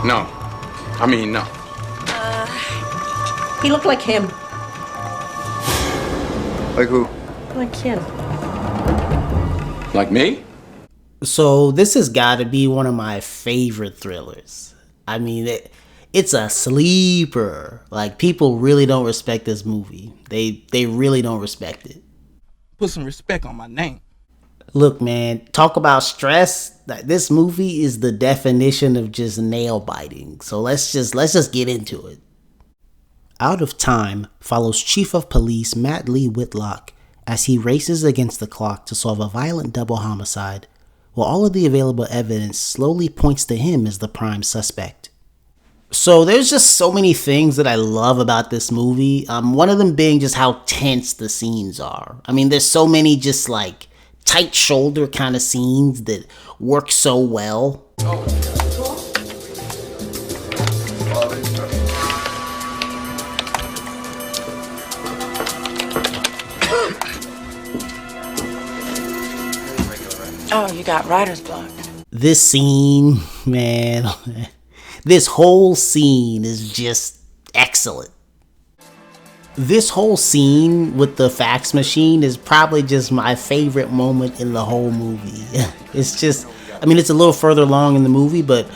No. I mean, no. He looked like him. Like who? Like him. Like me? So this has got to be one of my favorite thrillers. I mean, it's a sleeper. Like, people really don't respect this movie. They really don't respect it. Put some respect on my name. Look, man, talk about stress. This movie is the definition of just nail biting. So let's just get into it. Out of Time follows Chief of Police Matt Lee Whitlock as he races against the clock to solve a violent double homicide, while all of the available evidence slowly points to him as the prime suspect. So there's just so many things that I love about this movie. One of them being just how tense the scenes are. I mean, there's so many just like tight shoulder kind of scenes that work so well. Oh, you got writer's block. This scene, man, this whole scene is just excellent. This whole scene with the fax machine is probably just my favorite moment in the whole movie. It's just, I mean, it's a little further along in the movie, but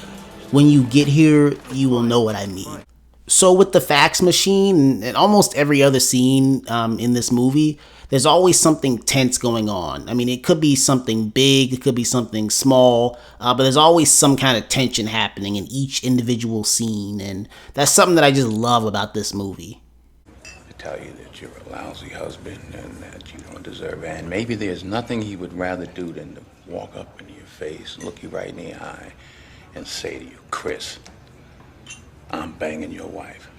when you get here, you will know what I mean. So with the fax machine and almost every other scene in this movie, there's always something tense going on. I mean, it could be something big, it could be something small, but there's always some kind of tension happening in each individual scene, and that's something that I just love about this movie. To tell you that you're a lousy husband and that you don't deserve it, and maybe there's nothing he would rather do than to walk up into your face, look you right in the eye, and say to you, Chris, I'm banging your wife.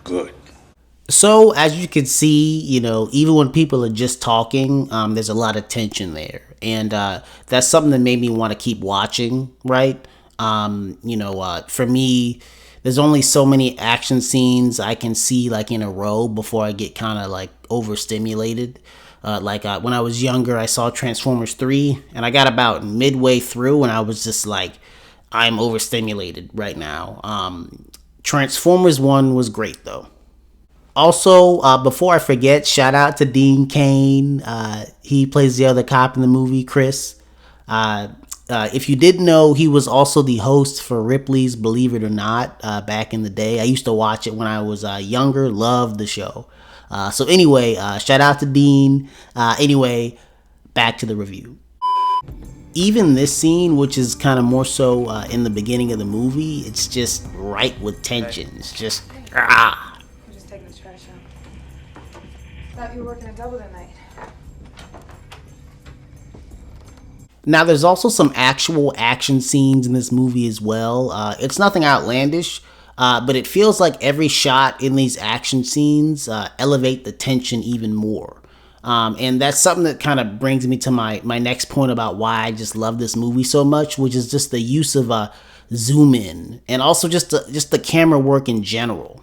Good. So, as you can see, you know, even when people are just talking, there's a lot of tension there. And that's something that made me want to keep watching, right? For me, there's only so many action scenes I can see, like, in a row before I get kind of, like, overstimulated. When I was younger, I saw Transformers 3, and I got about midway through, and I was just like, I'm overstimulated right now. Transformers 1 was great, though. Also, before I forget, shout out to Cain. He plays the other cop in the movie, Chris. If you didn't know, he was also the host for Ripley's Believe It or Not back in the day. I used to watch it when I was younger, loved the show. So anyway, shout out to Dean. Anyway, back to the review. Even this scene, which is kind of more so in the beginning of the movie, it's just right with tension. It's just, Thought you were working a double tonight. Now, there's also some actual action scenes in this movie as well. It's nothing outlandish, but it feels like every shot in these action scenes elevate the tension even more. And that's something that kind of brings me to my next point about why I just love this movie so much, which is just the use of zoom in and also just the camera work in general.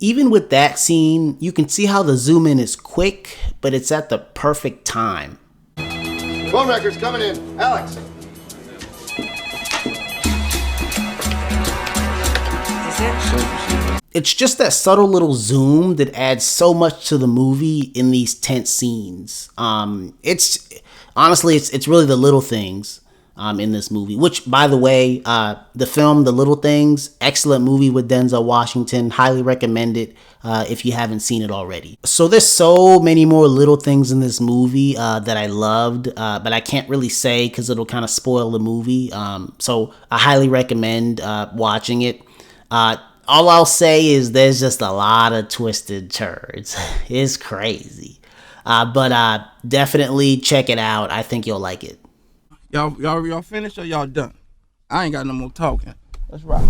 Even with that scene, you can see how the zoom in is quick, but it's at the perfect time. Phone records coming in. Alex. It's just that subtle little zoom that adds so much to the movie in these tense scenes. It's really the little things in this movie, which, by the way, the film The Little Things, excellent movie with Denzel Washington, highly recommend it if you haven't seen it already. So there's so many more little things in this movie that I loved, but I can't really say because it'll kind of spoil the movie. So I highly recommend watching it. All I'll say is there's just a lot of twisted turns. It's crazy. But definitely check it out. I think you'll like it. Y'all finished or y'all done? I ain't got no more talking. Let's rock.